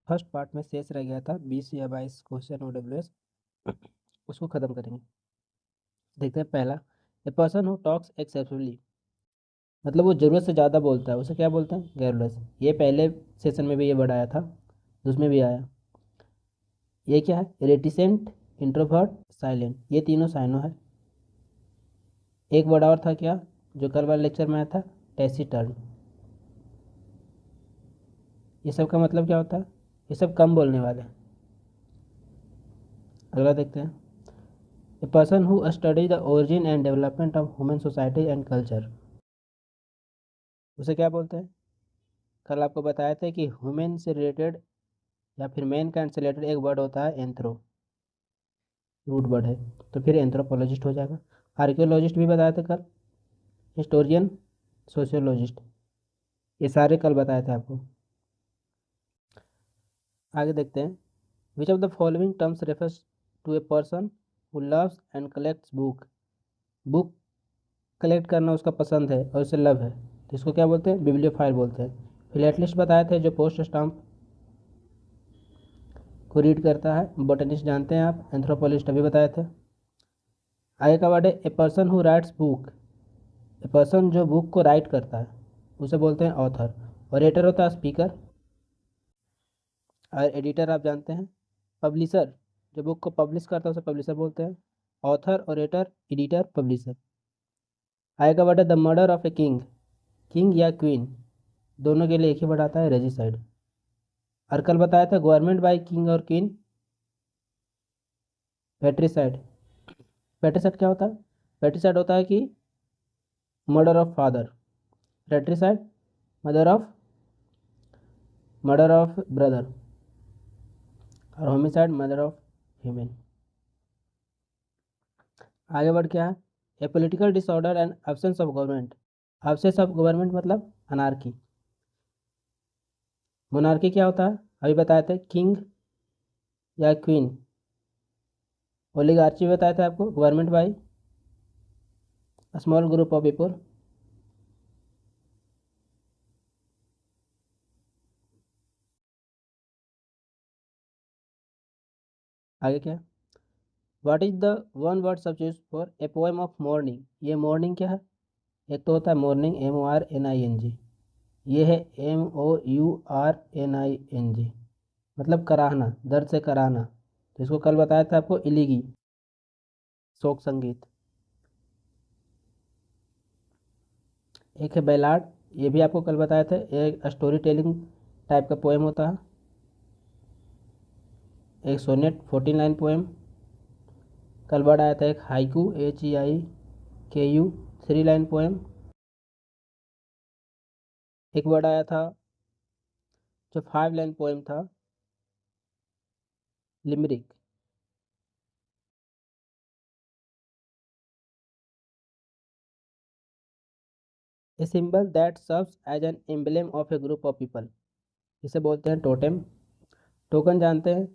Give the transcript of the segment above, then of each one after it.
First part में शेष रह गया था 20 या 22 क्वेश्चन OWS, उसको ख़त्म करेंगे। देखते हैं पहला, ए पर्सन हु टॉक्स एक्सेसिवली, मतलब वो ज़रूरत से ज़्यादा बोलता है, उसे क्या बोलते हैं? गैरलेस। ये पहले सेशन में भी ये वर्ड आया था, उसमें भी आया। ये क्या है? रेटिसेंट, इंट्रोवर्ट, साइलेंट, ये तीनों साइनो है। एक वर्ड और था क्या, जो कल वाले लेक्चर में आया था? टैसीटर्न। ये सब का मतलब क्या होता है? ये सब कम बोलने वाले हैं। अगला देखते हैं, ए person who study the origin and development of human society and culture, उसे क्या बोलते हैं? कल आपको बताया था कि ह्यूमन से रिलेटेड या फिर मैन काइंड से रिलेटेड एक वर्ड होता है एंथ्रो, रूट वर्ड है, तो फिर एंथ्रोपोलॉजिस्ट हो जाएगा। आर्कियोलॉजिस्ट भी बताए थे कल, हिस्टोरियन, सोशियोलॉजिस्ट, ये सारे कल बताए थे आपको। आगे देखते हैं, which of the following terms refers to a person who loves and collects book, book collect करना उसका पसंद है और उसे लव है, तो इसको क्या बोलते हैं? बिब्लियोफाइल बोलते हैं। फिलेटलिस्ट बताए थे, जो पोस्ट स्टाम्प को रीड करता है। बोटनिस्ट जानते हैं आप। एंथ्रोपोलॉजिस्ट अभी बताए थे। आगे का वर्ड है ए person who rights book, a person जो बुक को राइट करता है उसे बोलते हैं ऑथर। और एडिटर होता है स्पीकर, और एडिटर आप जानते हैं। पब्लिशर, जो बुक को पब्लिश करता है उसे पब्लिशर बोलते हैं। ऑथर और एडिटर, एडिटर, पब्लिशर। आगे का वर्ड है the murder of a king, king या क्वीन दोनों के लिए एक ही वर्ड आता है, रेजिसाइड। और कल बताया था गवर्नमेंट बाय किंग और क्वीन, पेट्रिसाइड। पेट्रिसाइड क्या होता है? पेट्रिसाइड होता है कि murder of father, patricide murder of brother, और होमिसाइड मर्डर ऑफ ह्यूमन। आगे बढ़ क्या है, a political disorder and absence of government, absence of government मतलब अनार्की। मोनार्की क्या होता है? अभी बताए थे, किंग या क्वीन। ओलिगार्ची बताया था आपको, government by small group of people. आगे क्या, what is the one word subject for a poem of morning, ये मॉर्निंग क्या है? एक तो होता है मॉर्निंग, MORNING, ये है MOURNING, मतलब कराहना, दर्द से कराहना। तो इसको कल बताया था आपको, इलीगी, शोक संगीत। एक है बैलाड, ये भी आपको कल बताया था, एक स्टोरी टेलिंग टाइप का पोएम होता है। एक सोनेट 14 लाइन पोएम। कल वर्ड आया था एक हाइकू, HEIKU 3 लाइन पोएम। एक वर्ड आया था जो 5 लाइन पोएम था, limerick. A symbol that serves as an emblem of a group of people, इसे बोलते हैं टोटेम। टोकन जानते हैं,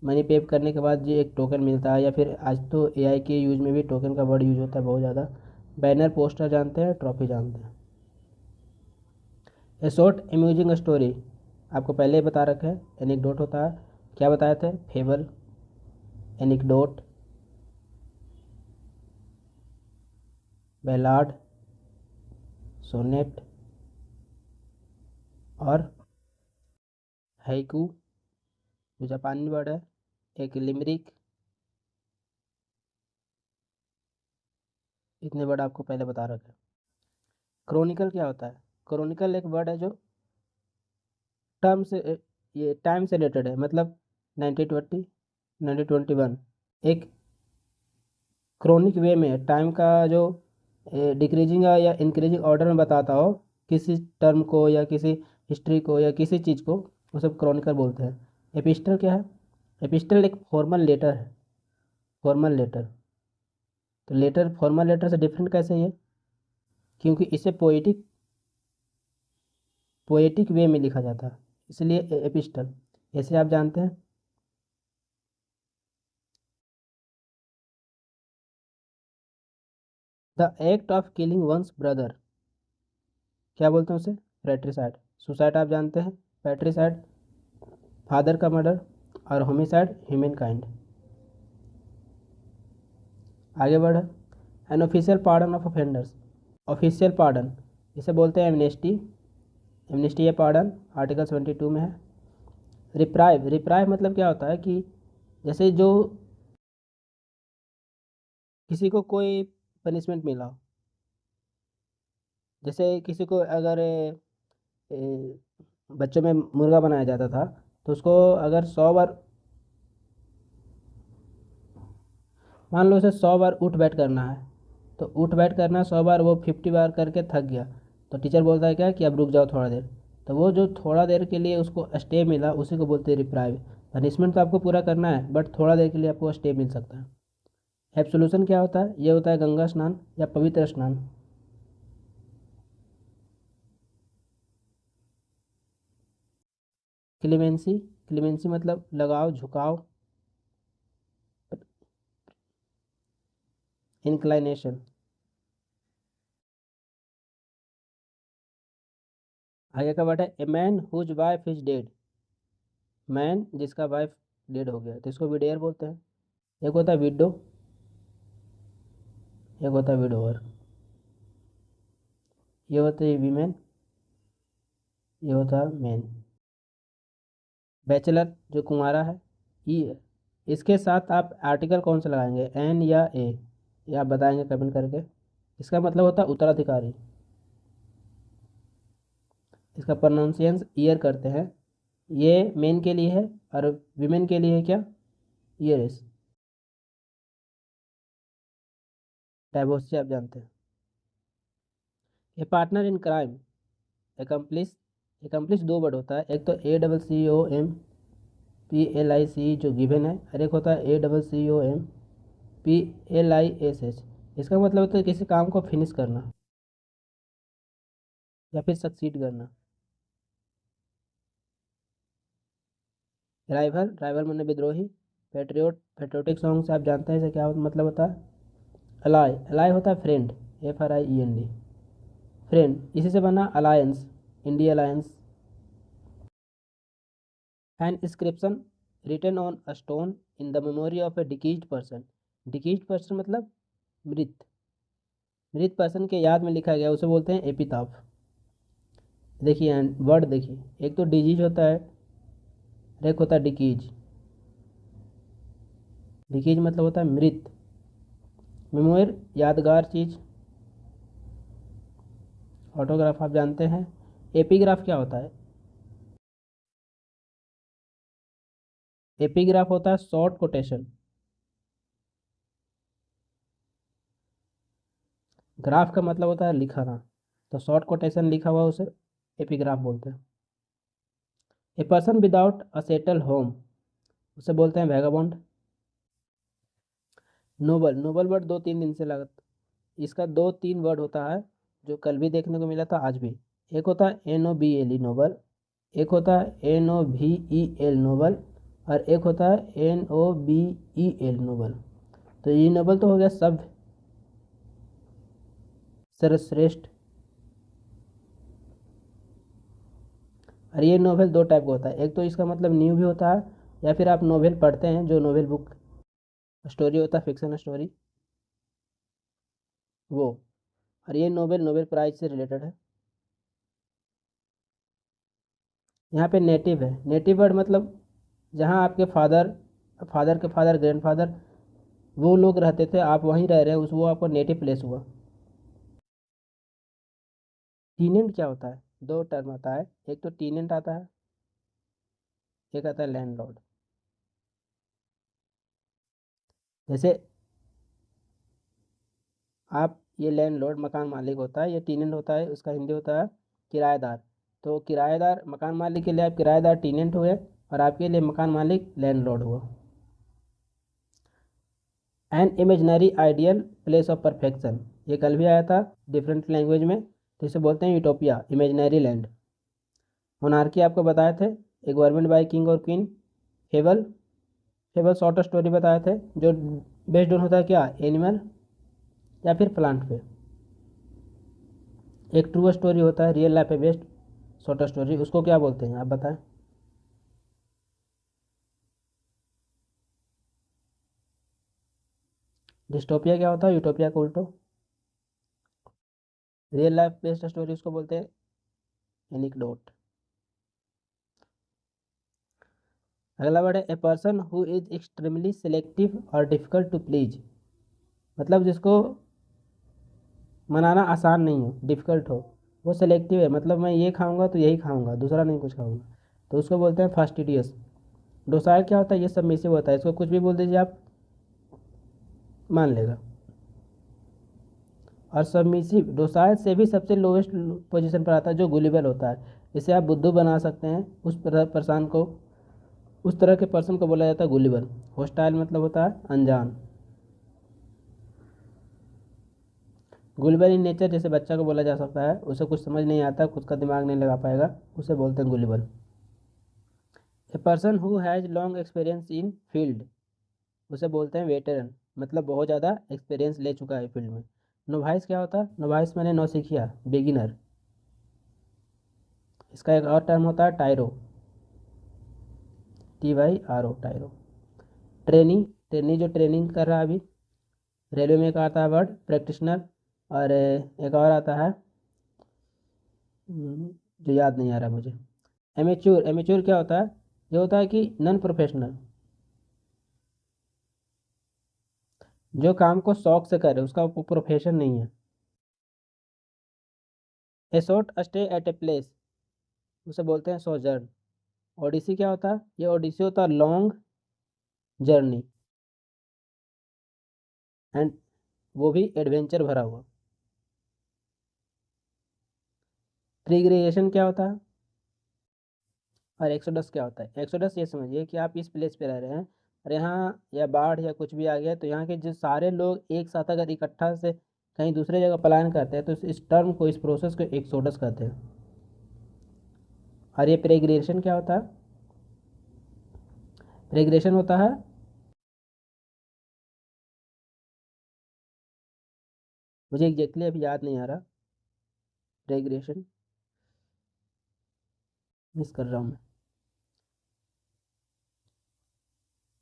मनी पे करने के बाद जो एक टोकन मिलता है, या फिर आज तो AI के यूज में भी टोकन का वर्ड यूज होता है बहुत ज़्यादा। बैनर, पोस्टर जानते हैं, ट्रॉफी जानते हैं। ए शॉर्ट अम्यूजिंग स्टोरी, आपको पहले ही बता रखा है, एनिकडोट होता है। क्या बताए थे? फेबल, एनिकडोट, बैलाड, सोनेट और हाइकू, जो जापानी वर्ड है। एक लिमरिक, इतने वर्ड आपको पहले बता रखे हैं। क्रोनिकल क्या होता है? क्रोनिकल एक वर्ड है जो टर्म से ये टाइम से रिलेटेड है, मतलब 1920, 1921। एक क्रोनिक वे में टाइम का जो डिक्रीजिंग या इंक्रीजिंग ऑर्डर में बताता हो किसी टर्म को या किसी हिस्ट्री को या किसी चीज़ को, वो सब क्रोनिकल बोलते हैं। एपिस्टल क्या है? एपिस्टल एक फॉर्मल लेटर है, फॉर्मल लेटर। तो लेटर फॉर्मल लेटर से डिफरेंट कैसे है? क्योंकि इसे पोएटिक पोएटिक वे में लिखा जाता है, इसलिए एपिस्टल। ऐसे आप जानते हैं। The act of killing one's brother, क्या बोलते हैं उसे? फ्रेट्रिसाइड। सुसाइड आप जानते हैं, पैट्रिसाइड। फादर का मर्डर, और होमिसाइड ह्यूमन काइंड। आगे बढ़े, an official pardon of offenders. Official pardon इसे बोलते हैं एमनेस्टी। एमनेस्टी या पार्डन आर्टिकल 72 में है। रिप्राइव, रिप्राइव मतलब क्या होता है कि जैसे जो किसी को कोई पनिशमेंट मिला हो, जैसे किसी को अगर बच्चों में मुर्गा बनाया जाता था तो उसको अगर 100 बार, मान लो उसे 100 बार उठ बैठ करना है, तो उठ बैठ करना 100 बार, वो 50 बार करके थक गया, तो टीचर बोलता है क्या कि अब रुक जाओ थोड़ा देर। तो वो जो थोड़ा देर के लिए उसको स्टे मिला उसी को बोलते हैं रिप्राइव। पनिशमेंट तो आपको पूरा करना है बट थोड़ा देर के लिए आपको स्टे मिल सकता है। एब्सोल्यूशन क्या होता है? ये होता है गंगा स्नान या पवित्र स्नान। क्लीमेंसी, क्लीमेंसी मतलब लगाव, झुकाव, इंक्लाइनेशन। आगे का वर्ड है a man whose wife is dead. Man जिसका वाइफ डेड हो गया तो इसको विडेयर बोलते हैं। एक होता है विडो, एक होता है विडोवर। ये होते हैं वीमेन, ये होता है मैन। बैचलर जो कुंवारा है, ये। इसके साथ आप आर्टिकल कौन सा लगाएंगे, एन या ए? ये आप बताएंगे कमेंट करके। इसका मतलब होता है उत्तराधिकारी। इसका प्रोनाउंसिएशन ईयर करते हैं। ये मेन के लिए है और विमेन के लिए है क्या, ईयर्स। डाइवोर्स से आप जानते हैं। A partner in crime, accomplice. Accomplice दो वर्ड होता है, एक तो ACCOMPLIC जो गिवन है, और एक होता है ACCOMPLISH। इसका मतलब होता है किसी काम को फिनिश करना या फिर सक्सीड करना। राइवल, राइवल मैंने विद्रोही। पेट्रियोट, पेट्रियोटिक सॉन्ग से आप जानते हैं इसे क्या मतलब होता है। अलाय, अलाय होता है फ्रेंड, FRIEND, फ्रेंड। इसी से बना alliance, India alliance. An inscription written on a stone in the memory of a deceased person. Deceased person मतलब मृत, मृत पर्सन के याद में लिखा गया उसे बोलते हैं एपिताफ। देखिए वर्ड देखिए, एक तो डिजीज होता है, एक होता है डिकीज। डिकीज मतलब होता है मृत, मेमोर यादगार चीज। ऑटोग्राफ आप जानते हैं। एपिग्राफ क्या होता है? एपिग्राफ होता है शॉर्ट कोटेशन। ग्राफ का मतलब होता है लिखाना, तो शॉर्ट कोटेशन लिखा हुआ उसे एपिग्राफ बोलते हैं। A person without a settle home उसे बोलते हैं वैगाबॉन्ड। नोबल, नोबल वर्ड 2-3 दिन से लगा, इसका 2-3 वर्ड होता है जो कल भी देखने को मिला था आज भी। एक होता है NOBLE नोबल, एक होता है NOVEL नोबल, और एक होता है NOBEL नोबल। तो ये नोबल तो हो गया सब सर्वश्रेष्ठ। और ये नोवेल दो टाइप का होता है, एक तो इसका मतलब न्यू भी होता है, या फिर आप नोवेल पढ़ते हैं जो नोवेल बुक स्टोरी होता है, फिक्शन स्टोरी, वो। और ये नोवेल नोबेल प्राइज से रिलेटेड है। यहाँ पे नेटिव है, नेटिव वर्ड मतलब जहाँ आपके फादर, फादर के फादर, ग्रैंडफादर, वो लोग रहते थे, आप वहीं रह रहे हैं, उस वो आपको नेटिव प्लेस हुआ। टीनेंट क्या होता है? दो टर्म आता है, एक तो टीनेंट आता है, एक आता है लैंडलॉर्ड। जैसे आप, ये लैंडलॉर्ड मकान मालिक होता है, ये टीनेंट होता है, उसका हिंदी होता है किराएदार। तो किराएदार मकान मालिक के लिए आप किराएदार टीनेंट हुए, और आपके लिए मकान मालिक लैंडलॉर्ड हुआ। An imaginary ideal place of perfection, ये कल भी आया था डिफरेंट लैंग्वेज में, तो इसे बोलते हैं यूटोपिया, इमेजनरी लैंड। मोनार्की आपको बताए थे, एक गवर्नमेंट बाय किंग और queen. Fable, fable short story बताए थे जो बेस्ड ऑन होता है क्या, एनिमल या फिर प्लांट पे। एक ट्रू स्टोरी होता है रियल लाइफ पे बेस्ड शॉर्ट स्टोरी, उसको क्या बोलते हैं आप बताएं। डिस्टोपिया क्या होता है? यूटोपिया का उल्टो। रियल लाइफ बेस्ड स्टोरी उसको बोलते हैं एनिक्डोट। अगला वर्ड है ए person who is extremely selective और डिफिकल्ट टू प्लीज, मतलब जिसको मनाना आसान नहीं हो, डिफिकल्ट हो। वो सेलेक्टिव है, मतलब मैं ये खाऊंगा तो यही खाऊंगा, दूसरा नहीं कुछ खाऊंगा, तो उसको बोलते हैं फास्टिडियस। डोसाइल क्या होता है? ये सबमिसिव होता है, इसको कुछ भी बोल दीजिए आप मान लेगा। और सबमिसिव डोसाइल से भी सबसे लोवेस्ट पोजीशन पर आता है, जो गुलिबल होता है। इसे आप बुद्धू बना सकते हैं, उस तरह के पर्सन को बोला जाता है गुलिबल। होस्टाइल मतलब होता है अनजान। गुलिबल इन नेचर, जैसे बच्चा को बोला जा सकता है, उसे कुछ समझ नहीं आता, खुद का दिमाग नहीं लगा पाएगा, उसे बोलते हैं गुलिबल। ए person who has long experience in field, उसे बोलते हैं वेटरन, मतलब बहुत ज़्यादा एक्सपीरियंस ले चुका है फील्ड में। नोवाइस क्या होता है? नोवाइस मैंने नौसिखिया, बिगिनर। इसका एक और टर्म होता है टायरो, TYRO, टायरो। ट्रेनी जो ट्रेनिंग कर रहा है अभी। रेलवे में एक आता है वर्ड प्रैक्टिशनर, और एक और आता है जो याद नहीं आ रहा मुझे। एमेच्योर क्या होता है? ये होता है कि नॉन प्रोफेशनल, जो काम को शौक से करे, उसका प्रोफेशन नहीं है। ए short stay at a place, उसे बोलते हैं सोजर्न। ओडिसी क्या होता है? ये ओडिसी होता है लॉन्ग जर्नी, एंड वो भी एडवेंचर भरा हुआ। प्रीग्रेशन क्या होता है? और एक्सोडस क्या होता है? एक्सोडस ये समझिए कि आप इस प्लेस पे रह रहे हैं और यहाँ या बाढ़ या कुछ भी आ गया, तो यहाँ के जो सारे लोग एक साथ अगर इकट्ठा से कहीं दूसरे जगह पलायन करते हैं, तो इस टर्म को, इस प्रोसेस को एक्सोडस कहते हैं। और ये प्रेग्रेशन क्या होता है? प्रेग्रेशन होता है मुझे एग्जैक्टली अभी याद नहीं आ रहा। प्रेग्रेशन मिस कर रहा हूँ मैं,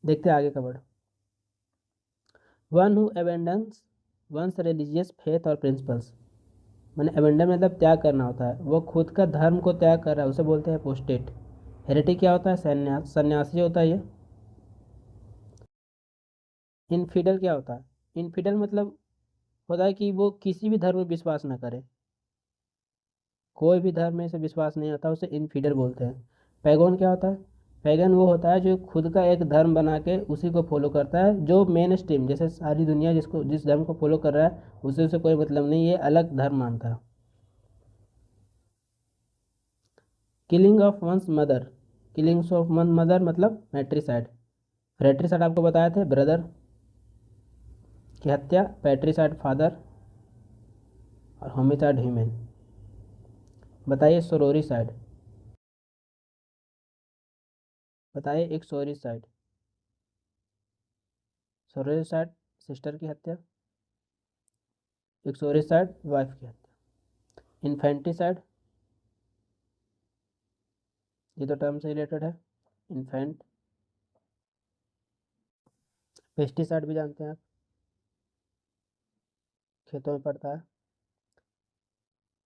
देखते हैं आगे का word. One who abandons once religious faith और प्रिंसिपल्स, मैंने अबेंडन मतलब त्याग करना होता है, वो खुद का धर्म को त्याग कर रहा है, उसे बोलते हैं अपोस्टेट। हेरेटिक क्या होता है? सन्यासी होता है ये। इनफिडल क्या होता है? इनफिडल मतलब होता है कि वो किसी भी धर्म में विश्वास ना करे, कोई भी धर्म में से विश्वास नहीं आता, उसे इनफिडल बोलते हैं। पैगन क्या होता है? पैगन वो होता है जो खुद का एक धर्म बना के उसी को फॉलो करता है, जो मेन स्ट्रीम, जैसे सारी दुनिया जिस धर्म को फॉलो कर रहा है, उसे कोई मतलब नहीं, ये अलग धर्म मानता है। Killing of one's mother, killings of one mother मतलब मैट्रिसाइड। फ्रेट्रिसाइड आपको बताए थे, ब्रदर की हत्या। पैट्रिसाइड फादर, और होमिसाइड ह्यूमन। बताइए सोरोरिसाइड, बताइए एक सोरोरिसाइड। सोरोरिसाइड सिस्टर की हत्या, एक सोरोरिसाइड वाइफ की हत्या। इन्फेंटिसाइड, ये तो टर्म से रिलेटेड है, इन्फेंट। पेस्टिसाइड भी जानते हैं आप, खेतों में पड़ता है।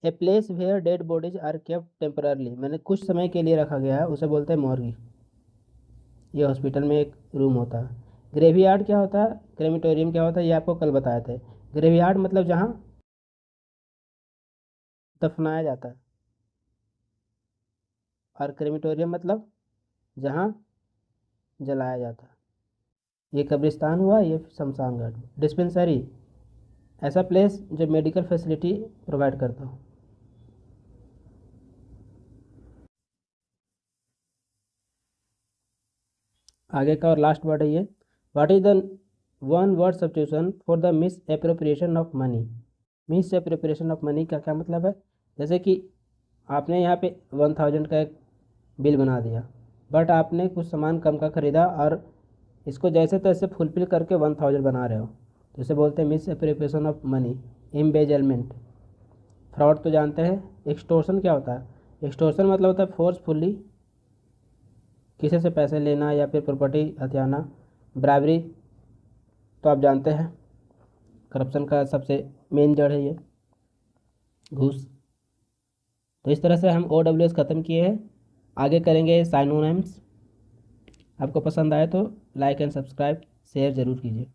A place where dead bodies are kept temporarily, मैंने कुछ समय के लिए रखा गया है, उसे बोलते हैं मॉर्गी। ये हॉस्पिटल में एक रूम होता है। ग्रेवयार्ड क्या होता है? क्रेमिटोरियम क्या होता है? ये आपको कल बताए थे। ग्रेवयार्ड मतलब जहाँ दफनाया जाता है, और क्रेमिटोरियम मतलब जहाँ जलाया जाता है। ये कब्रिस्तान हुआ, ये शमशान घाट। डिस्पेंसरी, ऐसा प्लेस जो मेडिकल फैसिलिटी प्रोवाइड करता हो। आगे का और लास्ट वर्ड है ये। What is the one word substitution for the miss appropriation of money? Miss appropriation of money का क्या मतलब है? जैसे कि आपने यहाँ पे 1000 का एक बिल बना दिया, बट आपने कुछ सामान कम का ख़रीदा और इसको जैसे तैसे फुलफिल करके 1000 बना रहे हो, तो इसे बोलते हैं miss appropriation of money. Embezzlement. Fraud तो जानते हैं। एक्सटोर्शन क्या होता है? एक्सटोर्शन मतलब होता है फोर्सफुली किसी से पैसे लेना या फिर प्रॉपर्टी हथियाना। ब्राइबरी तो आप जानते हैं। करप्शन का सबसे मेन जड़ है ये घूस। तो इस तरह से हम OWS ख़त्म किए हैं। आगे करेंगे साइनोनिम्स। आपको पसंद आए तो लाइक एंड सब्सक्राइब शेयर ज़रूर कीजिए।